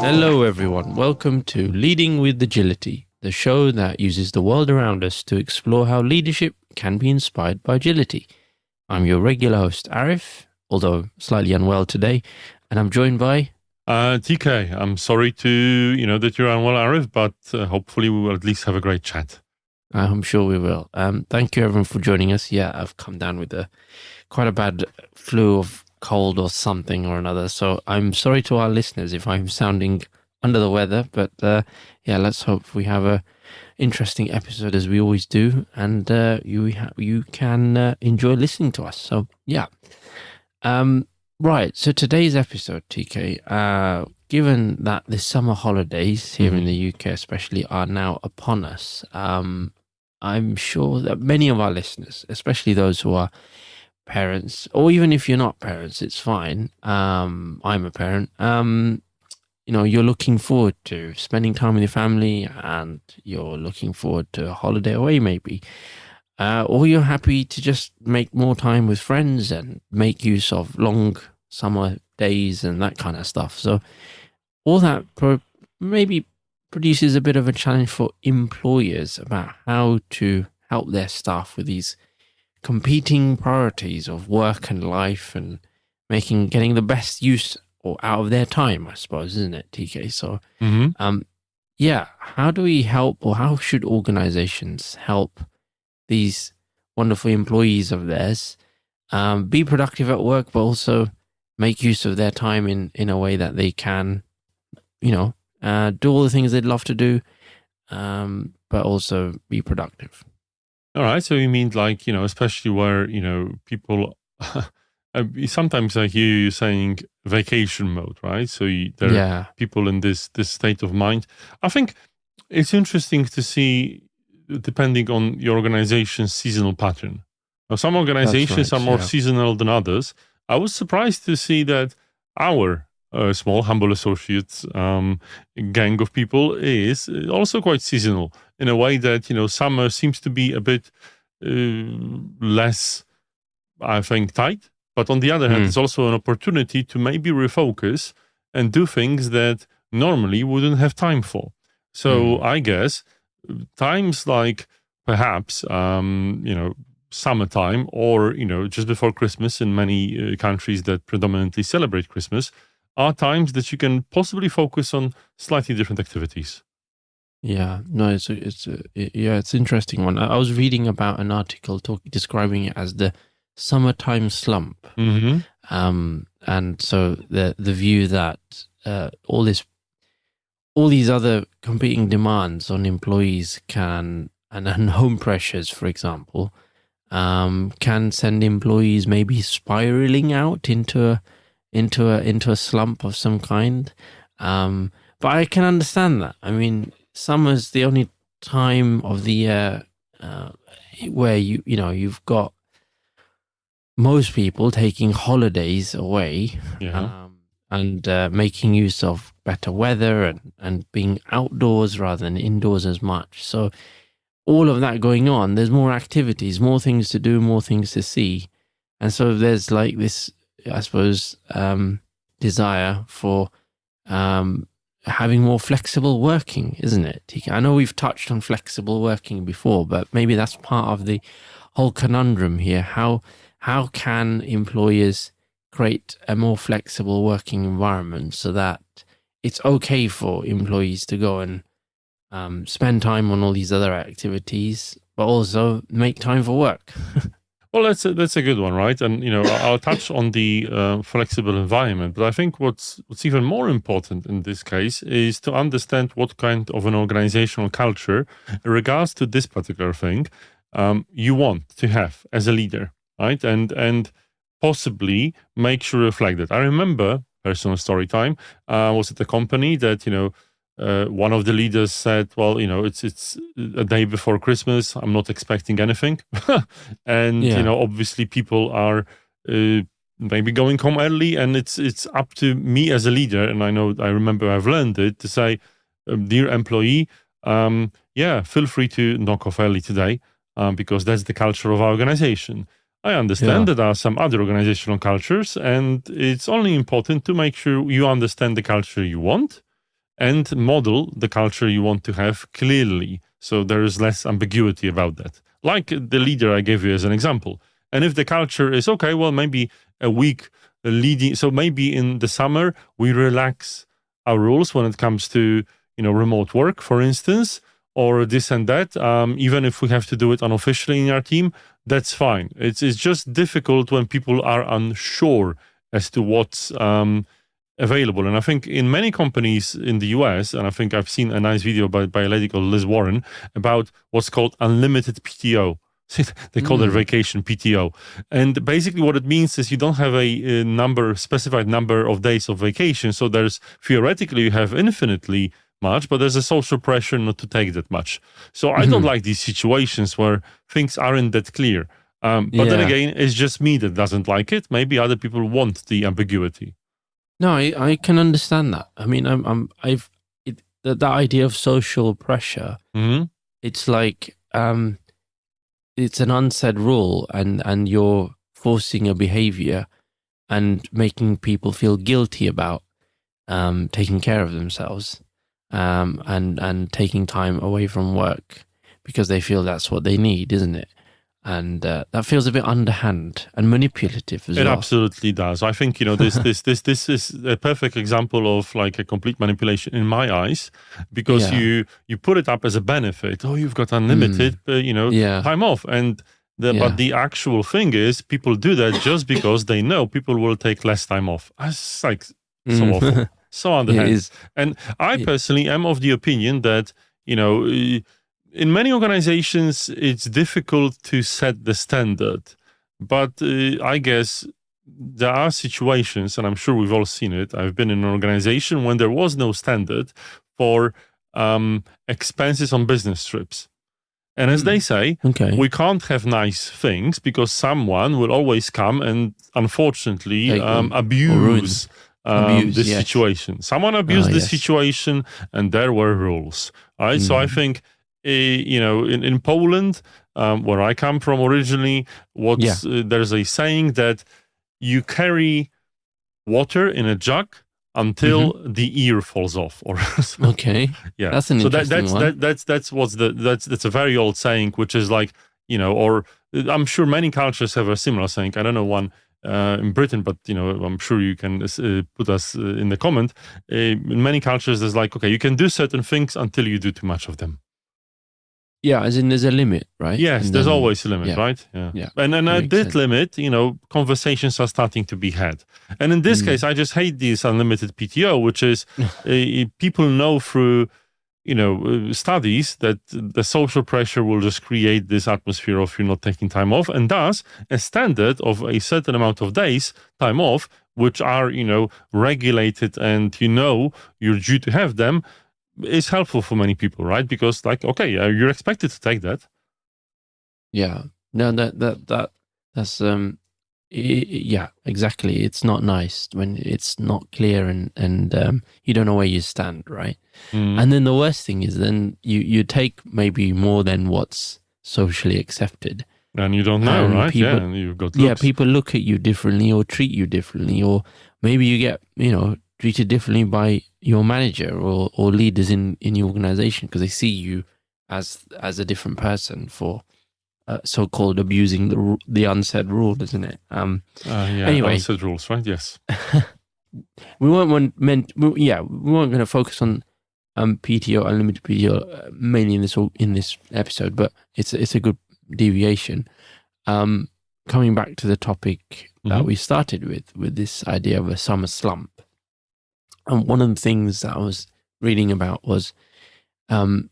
Hello, everyone. Welcome to Leading with Agility, the show that uses the world around us to explore how leadership can be inspired by agility. I'm your regular host, Arif, although slightly unwell today, and I'm joined by... TK, I'm sorry that you're unwell, Arif, but hopefully we will at least have a great chat. I'm sure we will. Thank you, everyone, for joining us. Yeah, I've come down with quite a bad flu of cold or something or another. So I'm sorry to our listeners if I'm sounding under the weather, but let's hope we have a interesting episode as we always do, and you can enjoy listening to us. So yeah, right. So today's episode, TK, given that the summer holidays here in the UK, especially, are now upon us, I'm sure that many of our listeners, especially those who are parents, or even if you're not parents, it's fine. I'm a parent. You're looking forward to spending time with your family, and you're looking forward to a holiday away, maybe. Or you're happy to just make more time with friends and make use of long summer days and that kind of stuff. So all that maybe produces a bit of a challenge for employers about how to help their staff with these competing priorities of work and life, and getting the best use or out of their time, I suppose, isn't it, TK? So, how do we help, or how should organizations help these wonderful employees of theirs be productive at work, but also make use of their time in a way that they can, do all the things they'd love to do, but also be productive? All right. So you mean especially where, people, sometimes I hear you saying vacation mode, right? So there are people in this state of mind. I think it's interesting to see, depending on your organization's seasonal pattern. Now, some organizations are more seasonal than others. I was surprised to see that our small, humble associates gang of people is also quite seasonal in a way that, summer seems to be a bit less, I think, tight. But on the other hand, it's also an opportunity to maybe refocus and do things that normally wouldn't have time for. So I guess times like perhaps, summertime, or, just before Christmas in many countries that predominantly celebrate Christmas, are times that you can possibly focus on slightly different activities. Yeah, no, it's an interesting one. I was reading about an article describing it as the summertime slump. And so the view that all these other competing demands on employees and home pressures, for example, can send employees maybe spiraling out into a slump of some kind. But I can understand that. I mean, summer's the only time of the year where you've got most people taking holidays away, and making use of better weather and being outdoors rather than indoors as much. So all of that going on, there's more activities, more things to do, more things to see. And so there's like this, I suppose, desire for having more flexible working, isn't it, TK? I know we've touched on flexible working before, but maybe that's part of the whole conundrum here. How can employers create a more flexible working environment so that it's okay for employees to go and spend time on all these other activities, but also make time for work? Well, that's a good one, right? And I'll touch on the flexible environment, but I think what's even more important in this case is to understand what kind of an organizational culture, in regards to this particular thing, you want to have as a leader, right? And possibly make sure to reflect that. I remember, personal story time, I was at a company that one of the leaders said, well, it's a day before Christmas. I'm not expecting anything. And, obviously people are maybe going home early, and it's up to me as a leader. And I remember I've learned it to say, dear employee, feel free to knock off early today, because that's the culture of our organization. I understand that there are some other organizational cultures, and it's only important to make sure you understand the culture you want, and model the culture you want to have clearly. So there is less ambiguity about that. Like the leader I gave you as an example. And if the culture is okay, well, maybe a week leading. So maybe in the summer, we relax our rules when it comes to, remote work, for instance, or this and that. Even if we have to do it unofficially in our team, that's fine. It's just difficult when people are unsure as to what's available. And I think in many companies in the US, and I think I've seen a nice video by a lady called Liz Warren about what's called unlimited PTO. They call it vacation PTO. And basically what it means is you don't have a specified number of days of vacation. So there's theoretically you have infinitely much, but there's a social pressure not to take that much. So I don't like these situations where things aren't that clear. But then again, it's just me that doesn't like it. Maybe other people want the ambiguity. No, I can understand that. I mean, that idea of social pressure. It's like it's an unsaid rule, and you're forcing a behavior and making people feel guilty about taking care of themselves and taking time away from work because they feel that's what they need, isn't it? And that feels a bit underhand and manipulative as well. It absolutely does. I think this is a perfect example of like a complete manipulation in my eyes, because you put it up as a benefit. Oh, you've got unlimited, time off, but the actual thing is people do that just because they know people will take less time off. It's like so awful, so underhand. And I personally am of the opinion that in many organizations, it's difficult to set the standard, but I guess there are situations, and I'm sure we've all seen it. I've been in an organization when there was no standard for expenses on business trips. And as they say, we can't have nice things because someone will always come and unfortunately abuse this situation. Someone abused this situation and there were rules. Right? So I think in Poland, where I come from originally, there's a saying that you carry water in a jug until the ear falls off. Or that's an interesting one. That's a very old saying, which is like or I'm sure many cultures have a similar saying. I don't know one in Britain, but I'm sure you can put us in the comment. In many cultures, there's like, you can do certain things until you do too much of them. Yeah, as in there's a limit, right? Yes, there's always a limit, right? Yeah. And at that limit, conversations are starting to be had. And in this case, I just hate this unlimited PTO, which is people know through, studies that the social pressure will just create this atmosphere of you not taking time off. And thus, a standard of a certain amount of days time off, which are, regulated and you're due to have them, is helpful for many people, right? Because you're expected to take that. Yeah. No, that's exactly. It's not nice when it's not clear and you don't know where you stand, right? And then the worst thing is then you take maybe more than what's socially accepted. And you don't know, right? People, and you've got looks. Yeah, people look at you differently or treat you differently, or maybe you get, treated differently by your manager or leaders in your organization because they see you as a different person for so-called abusing the unsaid rule, isn't it? Anyway, unsaid rules, right? Yes. we weren't going to focus on PTO, unlimited PTO, mainly in this episode, but it's a good deviation. Coming back to the topic that we started with this idea of a summer slump. And one of the things that I was reading about was, as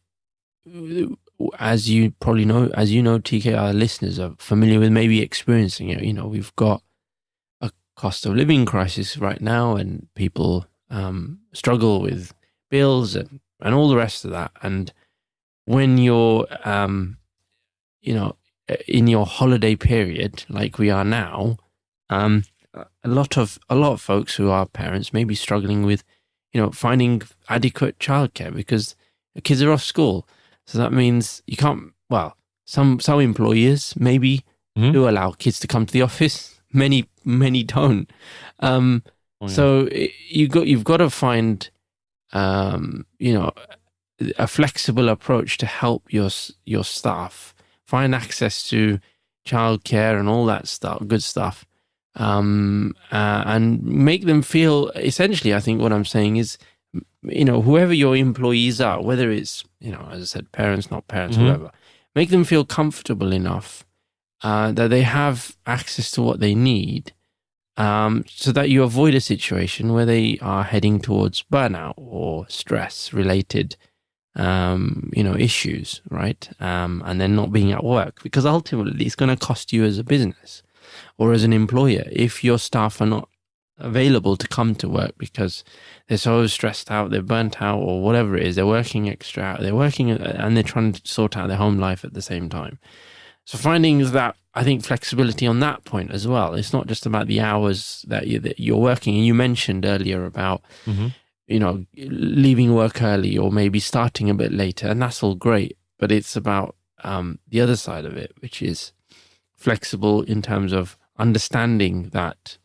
you probably know, TK, our listeners are familiar with maybe experiencing it. We've got a cost of living crisis right now, and people struggle with bills and all the rest of that. And when you're, in your holiday period, like we are now, a lot of folks who are parents may be struggling with, finding adequate childcare because the kids are off school. So that means you can't. Well, some employers maybe do allow kids to come to the office. Many don't. So you've got to find you know, a flexible approach to help your staff find access to childcare and all that stuff, good stuff, and make them feel. Essentially, I think what I'm saying is, whoever your employees are, whether it's as I said, parents, not parents, whatever, make them feel comfortable enough that they have access to what they need. So that you avoid a situation where they are heading towards burnout or stress-related, issues, right? And then not being at work, because ultimately it's going to cost you as a business or as an employer if your staff are not available to come to work because they're so stressed out, they're burnt out, or whatever it is. They're working extra, they're working, and they're trying to sort out their home life at the same time. So finding that, I think, flexibility on that point as well. It's not just about the hours that you're working. And you mentioned earlier about, leaving work early or maybe starting a bit later, and that's all great. But it's about the other side of it, which is flexible in terms of understanding that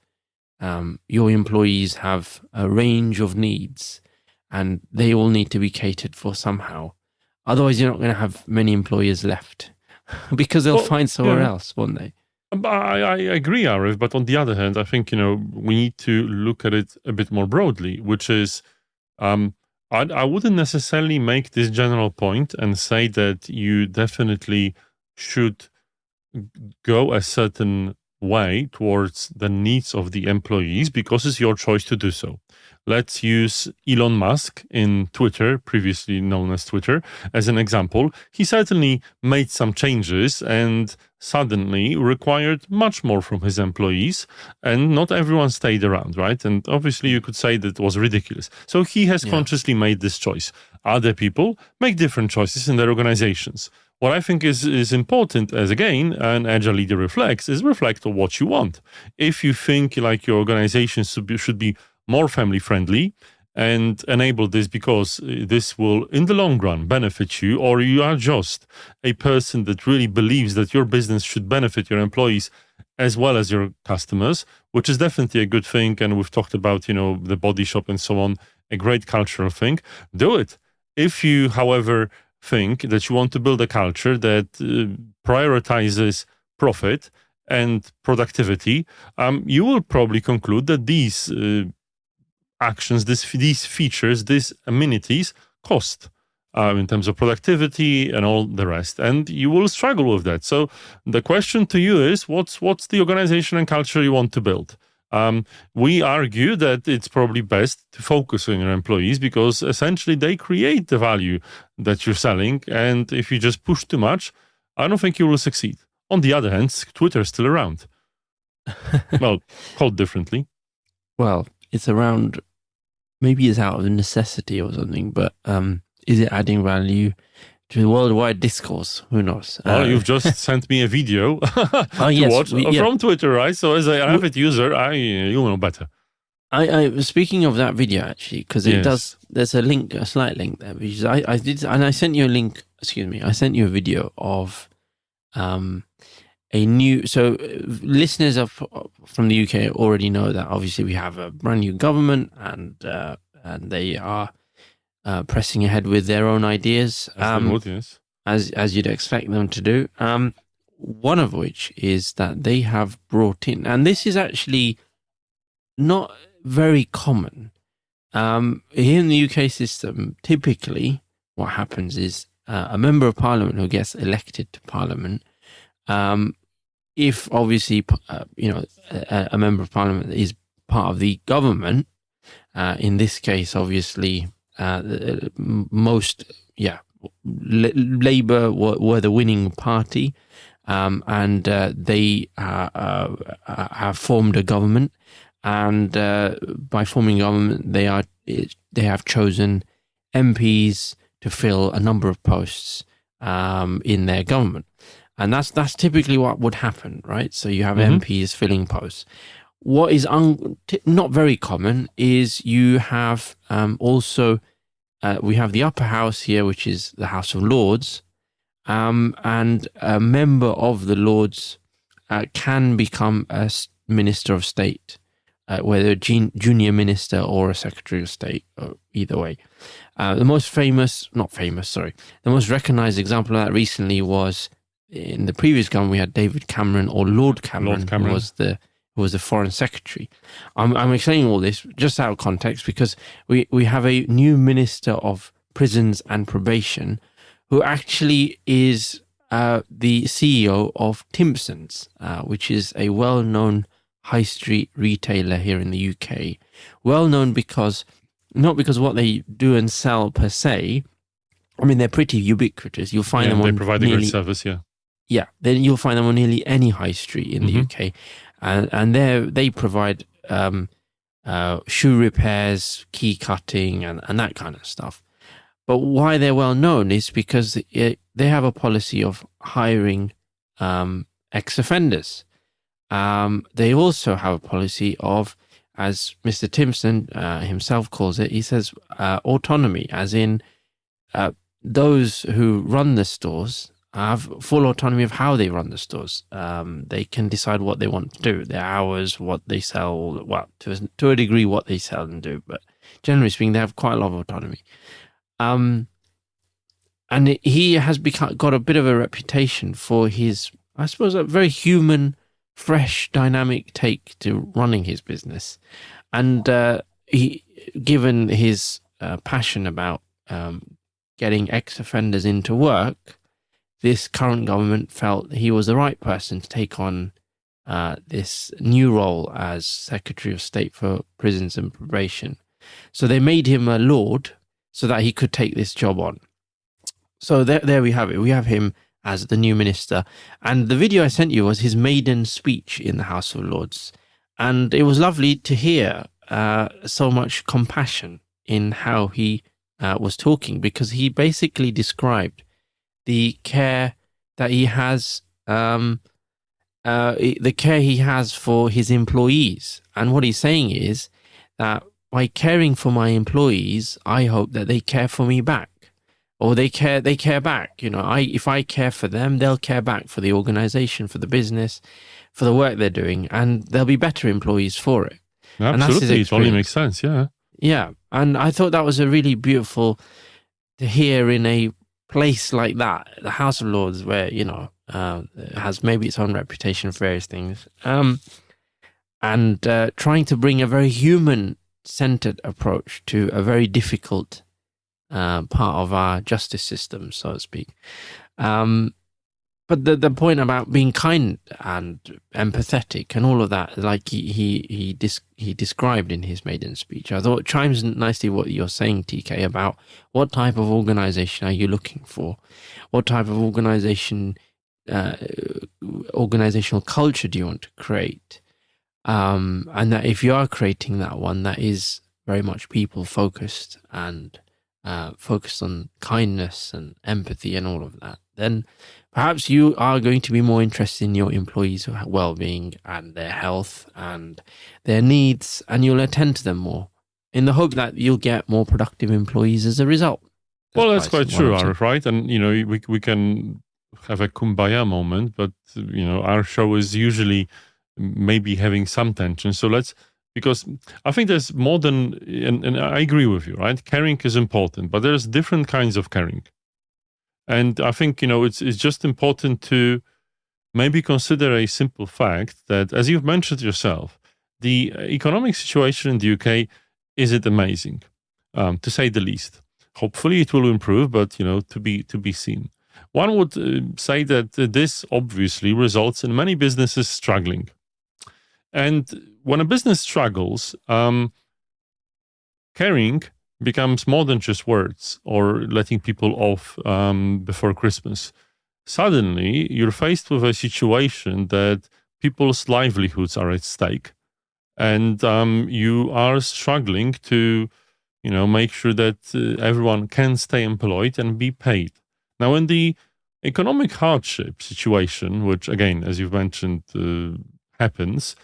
your employees have a range of needs and they all need to be catered for somehow. Otherwise, you're not going to have many employers left. Because they'll find somewhere else, won't they? I agree, Arif, but on the other hand, I think, we need to look at it a bit more broadly, which is, I wouldn't necessarily make this general point and say that you definitely should go a certain way towards the needs of the employees because it's your choice to do so. Let's use Elon Musk in Twitter, previously known as Twitter, as an example. He certainly made some changes and suddenly required much more from his employees, and not everyone stayed around, right? And obviously you could say that it was ridiculous. So he has consciously made this choice. Other people make different choices in their organizations. What I think is important, as again, an agile leader reflects, is reflect on what you want. If you think like your organization should be more family friendly and enable this because this will in the long run benefit you, or you are just a person that really believes that your business should benefit your employees as well as your customers, which is definitely a good thing. And we've talked about, the body shop and so on, a great cultural thing. Do it. If you, however, think that you want to build a culture that prioritizes profit and productivity, you will probably conclude that these actions, these features, these amenities cost in terms of productivity and all the rest, and you will struggle with that. So the question to you is, what's the organization and culture you want to build? We argue that it's probably best to focus on your employees because essentially they create the value that you're selling, and if you just push too much, I don't think you will succeed. On the other hand, Twitter is still around. Well, called differently. Well, it's around, maybe it's out of necessity or something, but is it adding value to the worldwide discourse? Who knows? You've just sent me a video to watch from Twitter, right? So as an avid user, you know better. I was speaking of that video actually, because it does. There's a link, a slight link there, which is I did, and I sent you a link. Excuse me, I sent you a video of a new. So listeners from the UK already know that obviously we have a brand new government, and they are pressing ahead with their own ideas, as you'd expect them to do. One of which is that they have brought in, and this is actually not very common. Here in the UK system, typically what happens is a member of parliament who gets elected to parliament, if obviously a member of parliament is part of the government, in this case obviously Labour were the winning party, and they have formed a government. And by forming government, they have chosen MPs to fill a number of posts in their government, and that's typically what would happen, right? So you have MPs filling posts. What is not very common is you have also we have the upper house here, which is the House of Lords, and a member of the Lords can become a Minister of State. whether a junior minister or a secretary of state, either way. The most recognized example of that recently was in the previous government. We had David Cameron, or Lord Cameron, who was the foreign secretary. I'm explaining all this just out of context because we have a new minister of prisons and probation who actually is the CEO of Timpson's, which is a well-known high street retailer here in the UK. Well known not because what they do and sell per se. I mean, they're pretty ubiquitous. You'll find them on they provide a great service, Yeah, then you'll find them on nearly any high street in the UK. And they provide shoe repairs, key cutting, and that kind of stuff. But why they're well known is because they have a policy of hiring ex-offenders. They also have a policy of, as Mr. Timpson himself calls it, he says autonomy, as in those who run the stores have full autonomy of how they run the stores. They can decide what they want to do, their hours, what they sell, well, to a degree what they sell and do, but generally speaking, they have quite a lot of autonomy. And he has got a bit of a reputation for his, I suppose, a very human, fresh, dynamic take to running his business. And given his passion about getting ex-offenders into work, this current government felt he was the right person to take on this new role as Secretary of State for Prisons and Probation. So they made him a lord so that he could take this job on. So there we have it. We have him as the new minister. And the video I sent you was his maiden speech in the House of Lords. And it was lovely to hear so much compassion in how he was talking, because he basically described the care that he has, the care he has for his employees. And what he's saying is that by caring for my employees, I hope that they care for me back, or they care back. You know, if I care for them, they'll care back for the organization, for the business, for the work they're doing, and they'll be better employees for it. Absolutely, it only makes sense. Yeah. Yeah, and I thought that was a really beautiful to hear in a place like that, the House of Lords, where, you know, has maybe its own reputation for various things, and trying to bring a very human-centered approach to a very difficult part of our justice system, so to speak. But the point about being kind and empathetic and all of that, like he described in his maiden speech, I thought chimes nicely what you're saying, TK, about what type of organization are you looking for? What type of organizational culture do you want to create? And that if you are creating that one that is very much people focused and focused on kindness and empathy and all of that, then perhaps you are going to be more interested in your employees' well-being and their health and their needs, and you'll attend to them more in the hope that you'll get more productive employees as a result. That's quite true, Arif, right? And, you know, we can have a kumbaya moment, but, you know, our show is usually maybe having some tension. So because I think there's more than, and I agree with you, right? Caring is important, but there's different kinds of caring. And I think, you know, it's just important to maybe consider a simple fact that, as you've mentioned yourself, the economic situation in the UK isn't amazing, to say the least. Hopefully it will improve, but, you know, to be seen. One would say that this obviously results in many businesses struggling. And when a business struggles, caring becomes more than just words or letting people off before Christmas. Suddenly, you're faced with a situation that people's livelihoods are at stake, and you are struggling to, you know, make sure that everyone can stay employed and be paid. Now, in the economic hardship situation, which again, as you've mentioned, happens,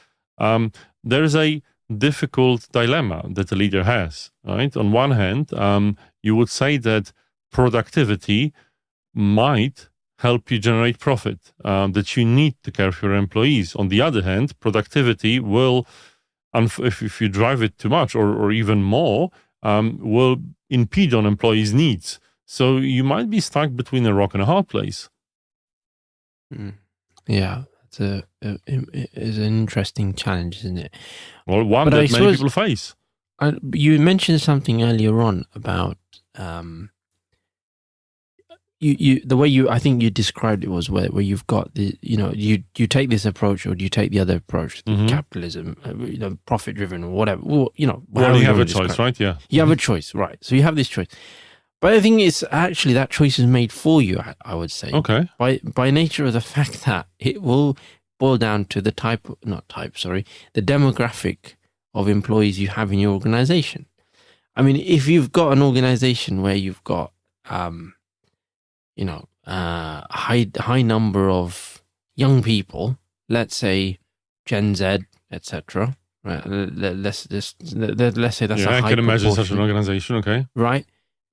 there's a difficult dilemma that the leader has, right? On one hand, you would say that productivity might help you generate profit, that you need to care for your employees. On the other hand, productivity will and if you drive it too much or even more, will impede on employees' needs. So you might be stuck between a rock and a hard place. Yeah, it's an interesting challenge, isn't it? Well, one that many people face. You mentioned something earlier on about the way I think you described it was where you've got the, you take this approach or you take the other approach, capitalism, profit driven or whatever. Well, you have a choice, right? Yeah, you have a choice, right? So you have this choice, but I think it's actually that choice is made for you. I would say, okay, by nature of the fact that it will boil down to the the demographic of employees you have in your organization. I mean, if you've got an organization where you've got high number of young people, let's say Gen Z, etc. Right? Let's say that's a high I can imagine proportion, such an organization. Okay, right?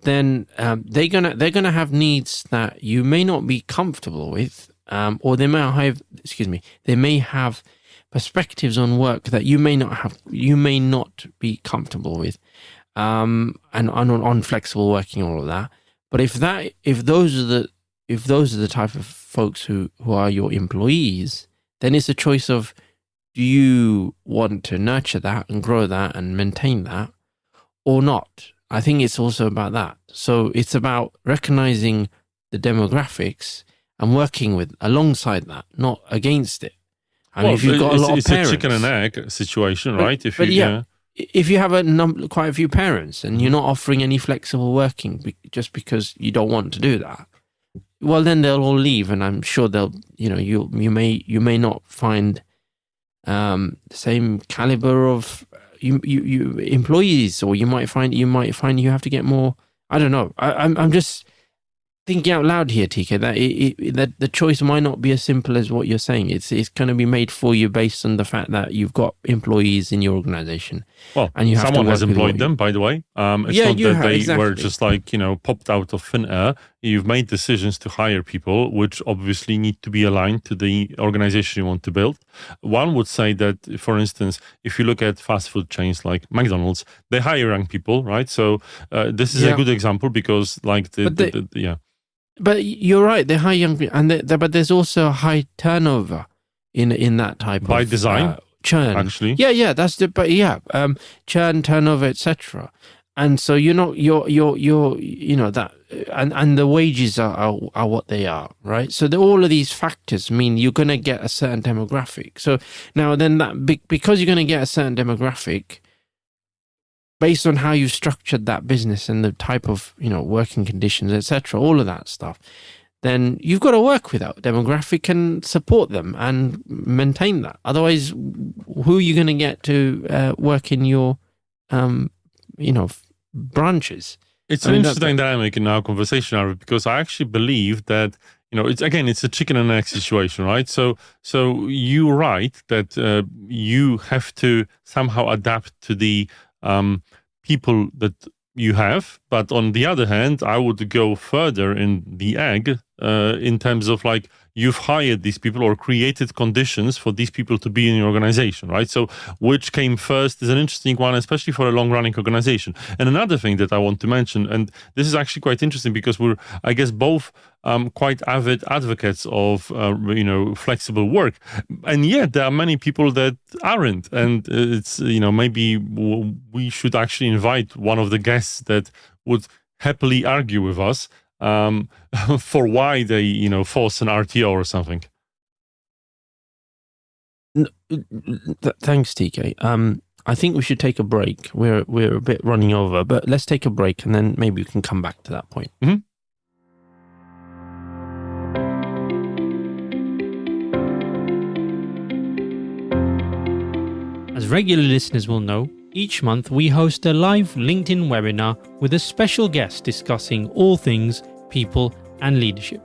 Then they're gonna have needs that you may not be comfortable with, or they may have perspectives on work that you may not be comfortable with, and on flexible working, all of that. But if those are the type of folks who are your employees, then it's a choice of, do you want to nurture that and grow that and maintain that or not? I think it's also about that. So it's about recognizing the demographics and working alongside that, not against it. I mean, if you've got a lot of parents, it's a chicken and egg situation, right? If you have quite a few parents and you're not offering any flexible working just because you don't want to do that, well, then they'll all leave, and I'm sure they'll, you may not find the same caliber of you employees, or you might find you have to get more. I don't know. I'm just thinking out loud here, TK, that the choice might not be as simple as what you're saying. It's going to be made for you based on the fact that you've got employees in your organization. Well, and someone has employed them, by the way. It's not that they were just popped out of thin air. You've made decisions to hire people, which obviously need to be aligned to the organization you want to build. One would say that, for instance, if you look at fast food chains like McDonald's, they hire young people, right? So this is a good example because, But you're right. They hire young people, but there's also a high turnover in that type by design churn. Actually, churn, turnover, etc. And so that, and the wages are what they are, right? So all of these factors mean you're going to get a certain demographic. So now then because you're going to get a certain demographic, based on how you've structured that business and the type of, working conditions, etc., all of that stuff, then you've got to work with that demographic and support them and maintain that. Otherwise, who are you going to get to work in your, branches? It's an interesting dynamic in our conversation, Arvid, because I actually believe that, it's a chicken and egg situation, right? So you're right that you have to somehow adapt to the people that you have, but on the other hand, I would go further in the egg in terms of you've hired these people or created conditions for these people to be in your organization, right? So which came first is an interesting one, especially for a long-running organization. And another thing that I want to mention, and this is actually quite interesting because we're, I guess, both quite avid advocates of, flexible work. And yet there are many people that aren't. And it's, maybe we should actually invite one of the guests that would happily argue with us for why they, force an RTO or something. Thanks, TK. I think we should take a break. We're a bit running over, but let's take a break and then maybe we can come back to that point. Mm-hmm. As regular listeners will know, each month we host a live LinkedIn webinar with a special guest discussing all things people and leadership.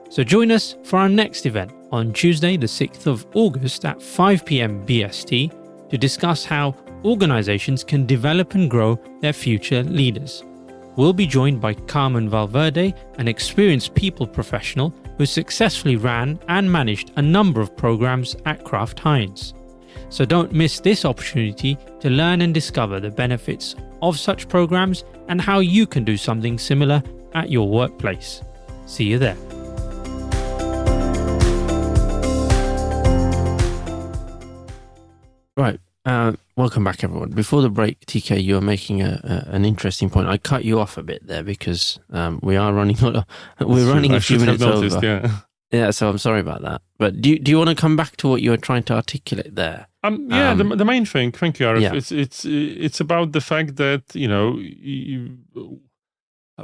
So join us for our next event on Tuesday the 6th of August at 5 p.m. BST to discuss how organizations can develop and grow their future leaders. We'll be joined by Carmen Valverde, an experienced people professional who successfully ran and managed a number of programs at Kraft Heinz. So don't miss this opportunity to learn and discover the benefits of such programs and how you can do something similar at your workplace. See you there. Right. Welcome back, everyone. Before the break, TK, you were making an interesting point. I cut you off a bit there because we are running. We're running a few minutes over. Yeah, so I'm sorry about that. But do you want to come back to what you were trying to articulate there? The main thing. Thank you, Arif. Yeah. It's about the fact that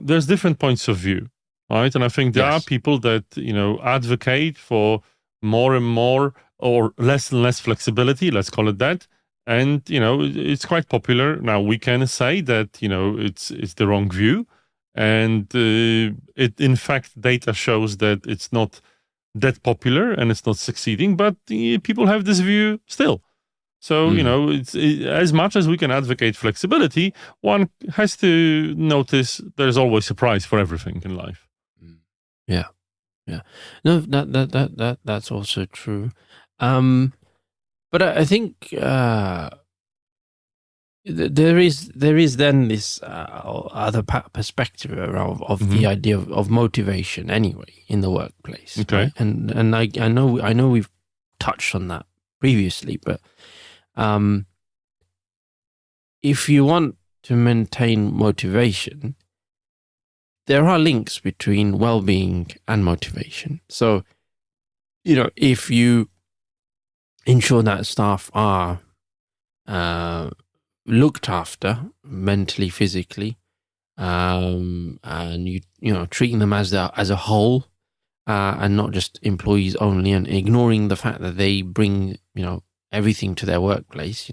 there's different points of view, right? And I think there are people that advocate for more and more or less and less flexibility. Let's call it that. And it's quite popular now. We can say that it's the wrong view, and it in fact data shows that it's not that popular and it's not succeeding. But people have this view still. So it's as much as we can advocate flexibility, one has to notice there's always a price for everything in life. Yeah. No, that's also true. But I think there is then this other perspective of the idea of motivation anyway in the workplace. Okay, right? And I know we've touched on that previously, but if you want to maintain motivation, there are links between well-being and motivation. So, if you ensure that staff are looked after mentally, physically, and you treating them as a whole, and not just employees only, and ignoring the fact that they bring everything to their workplace.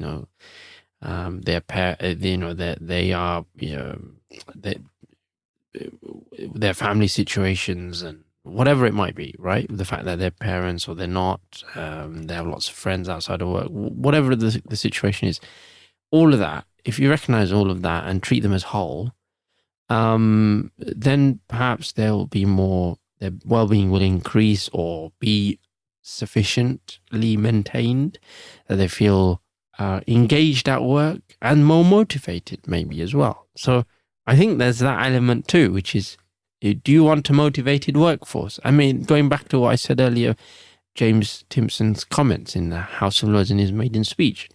Their family situations and whatever it might be, right? The fact that they're parents or they're not, they have lots of friends outside of work, whatever the situation is, all of that, if you recognize all of that and treat them as whole, then perhaps their well-being will increase or be sufficiently maintained, that they feel engaged at work and more motivated maybe as well. So I think there's that element too, which is, do you want a motivated workforce? I mean, going back to what I said earlier, James Timpson's comments in the House of Lords in his maiden speech.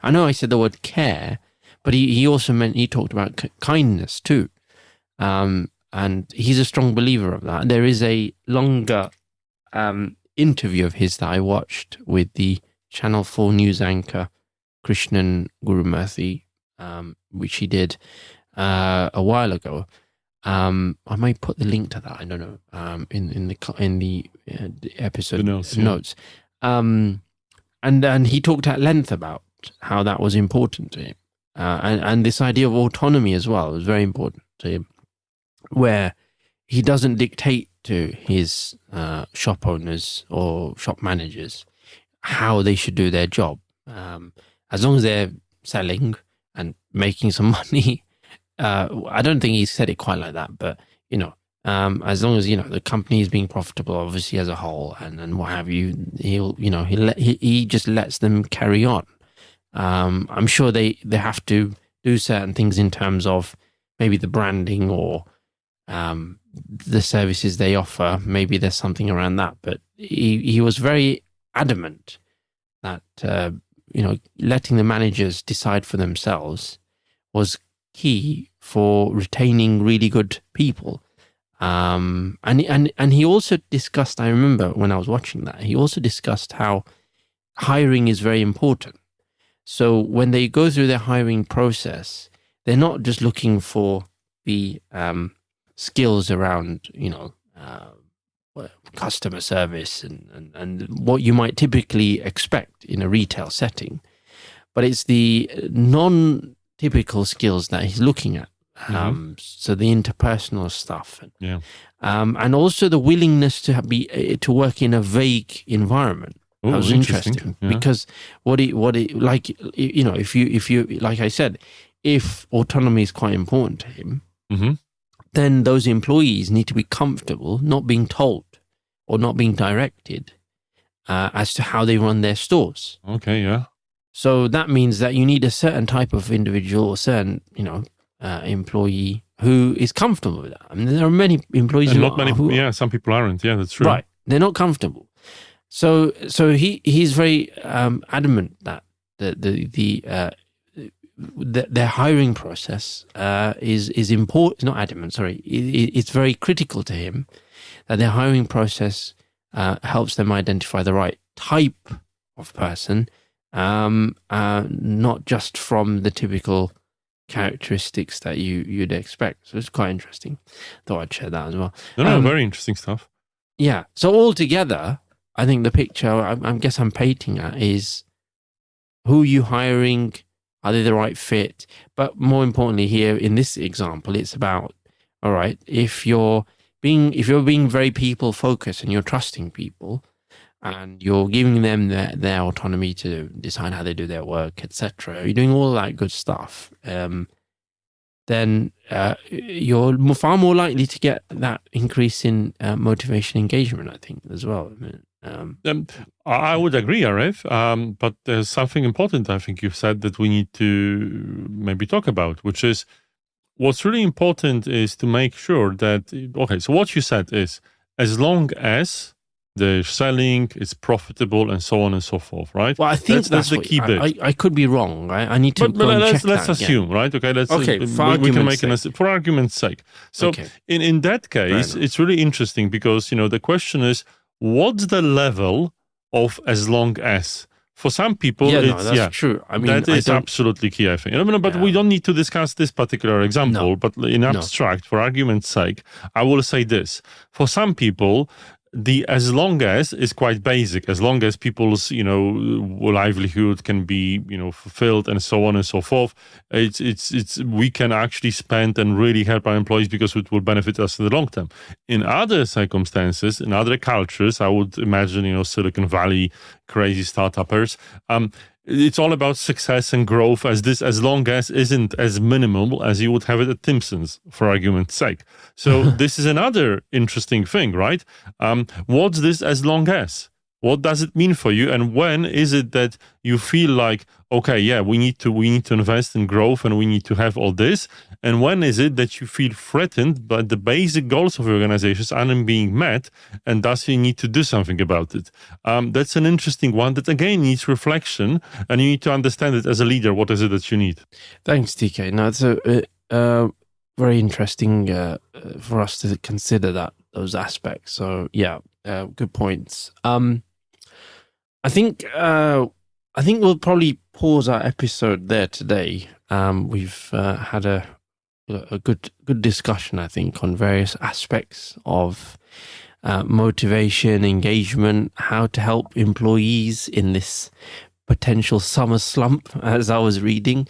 I know I said the word care, but he also he talked about kindness too. And he's a strong believer of that. There is a longer interview of his that I watched with the Channel 4 news anchor, Krishnan Gurumurthy, which he did a while ago. I might put the link to that. I don't know. In the episode notes. And he talked at length about how that was important to him, and this idea of autonomy as well was very important to him, where he doesn't dictate to his shop owners or shop managers how they should do their job, as long as they're selling and making some money. I don't think he said it quite like that, but as long as the company is being profitable, obviously as a whole, and what have you, he just lets them carry on. I'm sure they have to do certain things in terms of maybe the branding or the services they offer. Maybe there's something around that, but he was very adamant that letting the managers decide for themselves was key for retaining really good people. And he also discussed, I remember when I was watching that, he also discussed how hiring is very important. So when they go through their hiring process, they're not just looking for the skills around, customer service and what you might typically expect in a retail setting, but it's the non-typical skills that he's looking at. So the interpersonal stuff, and also the willingness to work in a vague environment. Ooh, that was interesting because if you like I said, if autonomy is quite important to him, then those employees need to be comfortable not being told or not being directed as to how they run their stores. Okay, yeah. So that means that you need a certain type of individual, a certain, employee who is comfortable with that. I mean, there are many employees and not many. Some people aren't. Yeah, that's true. Right, they're not comfortable. So he's very adamant that their hiring process is important. Not adamant, sorry. It's very critical to him that their hiring process helps them identify the right type of person, not just from the typical characteristics that you'd expect. So it's quite interesting. Thought I'd share that as well. No, very interesting stuff. Yeah. So altogether, I think the picture I guess I'm painting at is who you hiring, are they the right fit? But more importantly here in this example, it's about, all right, if you're being very people focused and you're trusting people and you're giving them their autonomy to decide how they do their work, etc., you're doing all that good stuff, then you're far more likely to get that increase in motivation engagement, I think, as well. I would agree, Arif, but there's something important I think you've said that we need to maybe talk about, which is what's really important is to make sure that, okay, so what you said is as long as the selling is profitable and so on and so forth, right? Well, I think that's the key bit. I could be wrong, right? I need to let's assume, right? Okay, we can make for argument's sake. So okay. in that case, it's really interesting because, the question is, what's the level of as long as? For some people, that's true. I mean, that is absolutely key, I think. But we don't need to discuss this particular example, but in abstract, for argument's sake, I will say this. For some people, the as long as is quite basic. As long as people's, livelihood can be, fulfilled and so on and so forth, it's we can actually spend and really help our employees because it will benefit us in the long term. In other circumstances, in other cultures, I would imagine, Silicon Valley crazy startuppers, it's all about success and growth as long as isn't as minimal as you would have it at Timpson's, for argument's sake. So this is another interesting thing, right? What's this as long as? What does it mean for you? And when is it that you feel like, okay, yeah, we need to invest in growth and we need to have all this? And when is it that you feel threatened by the basic goals of your organizations aren't being met, and thus you need to do something about it? That's an interesting one that again needs reflection, and you need to understand it as a leader. What is it that you need? Thanks, TK. No, it's a very interesting for us to consider those aspects. So yeah, good points. I think we'll probably pause our episode there today. We've had a good discussion, I think, on various aspects of motivation, engagement, how to help employees in this potential summer slump, as I was reading,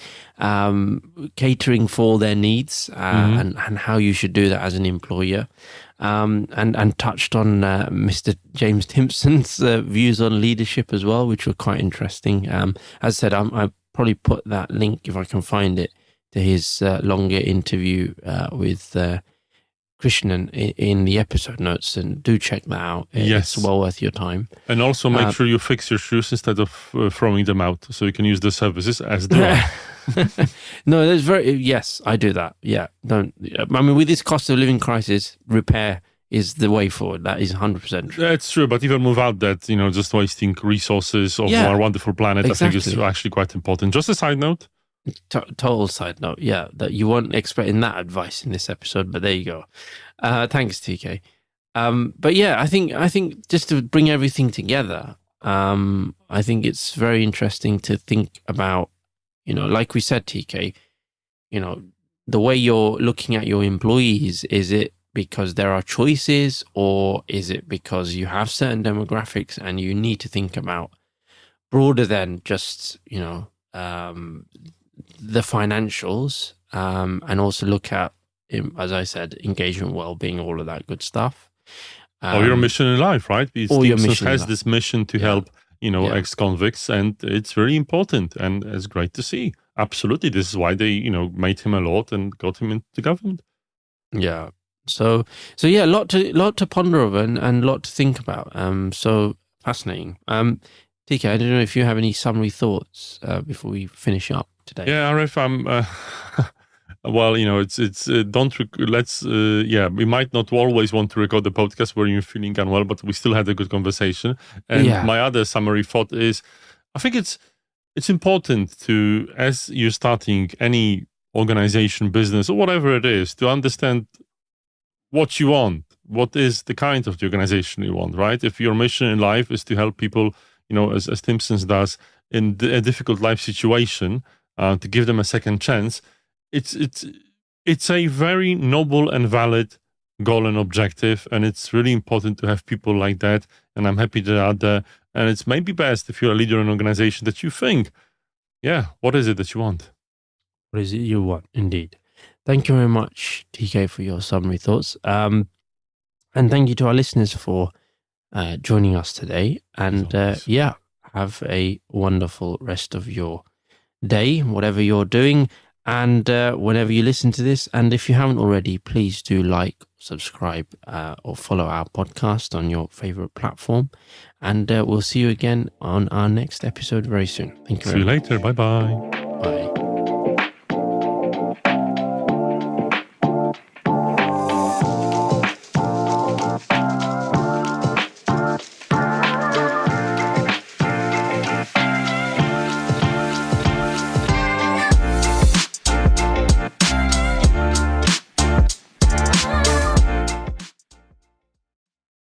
catering for their needs, and how you should do that as an employer, and touched on Mr. James Timpson's views on leadership as well, which were quite interesting. As I said, I probably put that link, if I can find it, to his longer interview with Krishnan in the episode notes, and do check that out. It's well worth your time. And also make sure you fix your shoes instead of throwing them out, so you can use the services as do I. No, yes, I do that. Yeah, with this cost of living crisis, repair is the way forward. That is 100% true. That's true, but even without that, just wasting resources of our wonderful planet, exactly. I think is actually quite important. Just a side note. Total side note, yeah, that you weren't expecting that advice in this episode, but there you go. Thanks, TK. But yeah, I think just to bring everything together, I think it's very interesting to think about, like we said, TK, the way you're looking at your employees. Is it because there are choices, or is it because you have certain demographics and you need to think about broader than just, the financials, and also look at, as I said, engagement, well-being, all of that good stuff. Or your mission in life, right? Because Timpson has this mission to help, ex-convicts, and it's really important, and it's great to see. Absolutely, this is why they, made him a lot and got him into government. Yeah. So yeah, a lot to ponder over and a lot to think about. So fascinating. TK, I don't know if you have any summary thoughts before we finish up today. Yeah, Arif, well, we might not always want to record the podcast where you're feeling unwell, but we still had a good conversation. And my other summary thought is, I think it's important to, as you're starting any organization, business, or whatever it is, to understand what you want. What is the kind of the organization you want, right? If your mission in life is to help people, as Timpson does, in a difficult life situation, to give them a second chance, it's a very noble and valid goal and objective, and it's really important to have people like that. And I'm happy they are there. And it's maybe best if you're a leader in an organization that you think, what is it that you want? What is it you want? Indeed. Thank you very much, TK, for your summary thoughts. And thank you to our listeners for joining us today. And have a wonderful rest of your day, whatever you're doing, and whenever you listen to this. And if you haven't already, please do like, subscribe, or follow our podcast on your favorite platform. And we'll see you again on our next episode very soon. Thank you very much. See you later. Bye-bye. Bye.